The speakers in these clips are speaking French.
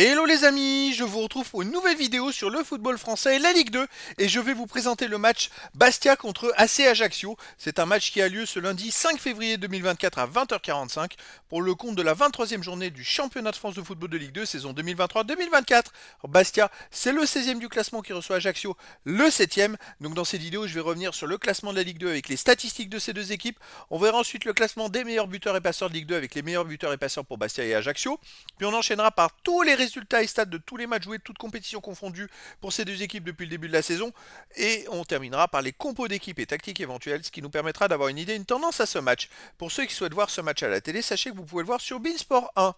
Hello les amis, je vous retrouve pour une nouvelle vidéo sur le football français et la Ligue 2 et je vais vous présenter le match Bastia contre AC Ajaccio. C'est un match qui a lieu ce lundi 5 février 2024 à 20h45 pour le compte de la 23e journée du championnat de France de football de Ligue 2 saison 2023-2024. Bastia, c'est le 16e du classement qui reçoit Ajaccio, le 7e. Donc dans cette vidéo, je vais revenir sur le classement de la Ligue 2 avec les statistiques de ces deux équipes. On verra ensuite le classement des meilleurs buteurs et passeurs de Ligue 2 avec les meilleurs buteurs et passeurs pour Bastia et Ajaccio. Puis on enchaînera par tous les résultats et stats de tous les matchs joués, toutes compétitions confondues pour ces deux équipes depuis le début de la saison. Et on terminera par les compos d'équipes et tactiques éventuelles, ce qui nous permettra d'avoir une idée, une tendance à ce match. Pour ceux qui souhaitent voir ce match à la télé, sachez que vous pouvez le voir sur Beansport 1.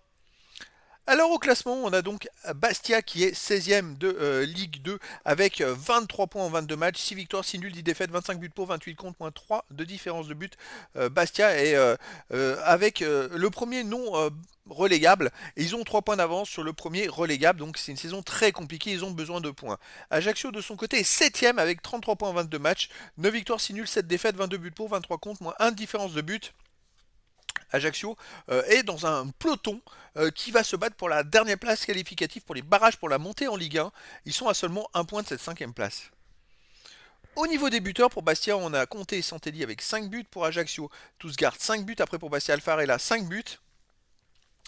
Alors au classement, on a donc Bastia qui est 16e de Ligue 2 avec 23 points en 22 matchs, 6 victoires, 6 nuls, 10 défaites, 25 buts pour, 28 contre, moins 3 de différence de but. Bastia est avec le premier non relégable et ils ont 3 points d'avance sur le premier relégable, donc c'est une saison très compliquée, ils ont besoin de points. Ajaccio de son côté est 7e avec 33 points en 22 matchs, 9 victoires, 6 nuls, 7 défaites, 22 buts pour, 23 contre, moins 1 de différence de but. Ajaccio est dans un peloton qui va se battre pour la dernière place qualificative pour les barrages pour la montée en Ligue 1. Ils sont à seulement un point de cette 5e place. Au niveau des buteurs, pour Bastia, on a Conte et Santelli avec 5 buts. Pour Ajaccio, Tousgaard 5 buts. Après, pour Bastia, Alfarella 5 buts.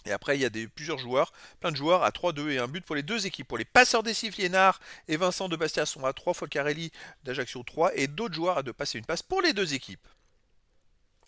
Et après, il y a plusieurs joueurs, plein de joueurs à 3-2 et un but pour les deux équipes. Pour les passeurs décisifs, Liénard et Vincent de Bastia sont à 3, Folcarelli d'Ajaccio 3 et d'autres joueurs à 2 passer une passe pour les deux équipes.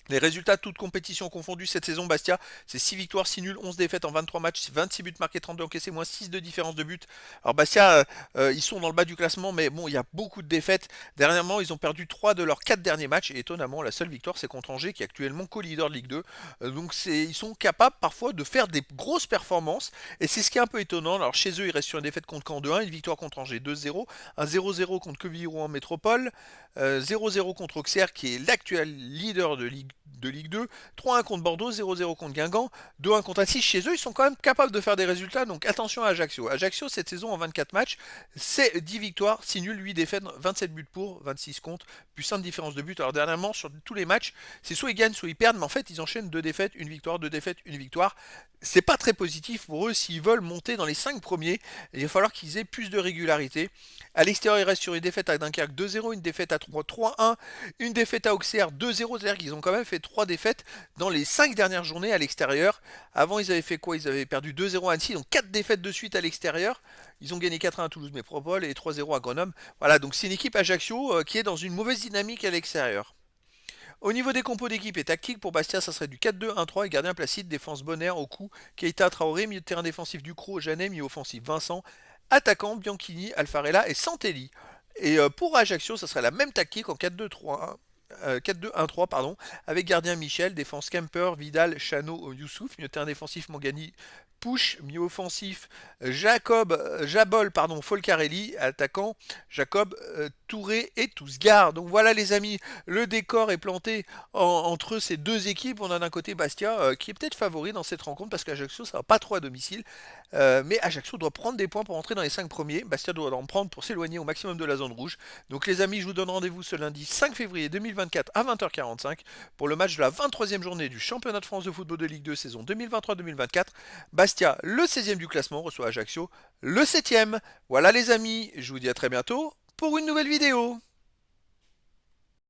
Les résultats, toutes compétitions confondues cette saison, Bastia, c'est 6 victoires, 6 nuls, 11 défaites en 23 matchs, 26 buts marqués, 32 encaissés, moins 6 de différence de but. Alors Bastia, ils sont dans le bas du classement, mais bon, il y a beaucoup de défaites. Dernièrement, ils ont perdu 3 de leurs 4 derniers matchs, et étonnamment, la seule victoire, c'est contre Angers, qui est actuellement co-leader de Ligue 2. Donc ils sont capables parfois de faire des grosses performances, et c'est ce qui est un peu étonnant. Alors chez eux, ils restent sur une défaite contre Caen 2-1, une victoire contre Angers 2-0, un 0-0 contre Quevilly-Rouen en métropole, 0-0 contre Auxerre, qui est l'actuel leader de Ligue 2, 3-1 contre Bordeaux, 0-0 contre Guingamp, 2-1 contre Annecy. Chez eux, ils sont quand même capables de faire des résultats, donc attention à Ajaccio. Ajaccio, cette saison en 24 matchs, c'est 10 victoires, 6 nuls, 8 défaites, 27 buts pour, 26 contre, plus 5 de différence de but. Alors dernièrement, sur tous les matchs, c'est soit ils gagnent, soit ils perdent, mais en fait, ils enchaînent 2 défaites, une victoire, 2 défaites, une victoire. C'est pas très positif pour eux s'ils veulent monter dans les 5 premiers. Il va falloir qu'ils aient plus de régularité. À l'extérieur, ils restent sur une défaite à Dunkerque 2-0, une défaite à 3-1, une défaite à Auxerre 2-0. C'est-à-dire qu'ils ont quand même fait 3 défaites dans les 5 dernières journées à l'extérieur. Avant, ils avaient fait quoi? Ils avaient perdu 2-0 à Annecy, donc 4 défaites de suite à l'extérieur. Ils ont gagné 4-1 à Toulouse Métropole et 3-0 à Grenoble. Voilà, donc c'est une équipe Ajaccio qui est dans une mauvaise dynamique à l'extérieur. Au niveau des compos d'équipe et tactique, pour Bastia, ça serait du 4-2-1-3 et gardien Placide, défense Bonner au coup, Keita Traoré, milieu de terrain défensif Ducrot, Janet, milieu offensif Vincent, attaquant Bianchini, Alfarella et Santelli. Et pour Ajaccio, ça serait la même tactique en 4-2-3-1. 4-2-1-3 pardon, avec gardien Michel, défense Kemper, Vidal, Chano, Youssouf, milieu de terrain défensif Mangani, Push, milieu offensif Jabol, pardon, Folcarelli, attaquant Jacob, Touré et Tousgaard. Donc voilà les amis, le décor est planté entre ces deux équipes. On a d'un côté Bastia qui est peut-être favori dans cette rencontre parce qu'Ajaccio ça va pas trop à domicile. Mais Ajaccio doit prendre des points pour entrer dans les 5 premiers. Bastia doit en prendre pour s'éloigner au maximum de la zone rouge. Donc les amis, je vous donne rendez-vous ce lundi 5 février 2024 à 20h45 pour le match de la 23e journée du championnat de France de football de Ligue 2 saison 2023-2024. Bastia, le 16e du classement, reçoit Ajaccio, le 7e. Voilà les amis, je vous dis à très bientôt pour une nouvelle vidéo.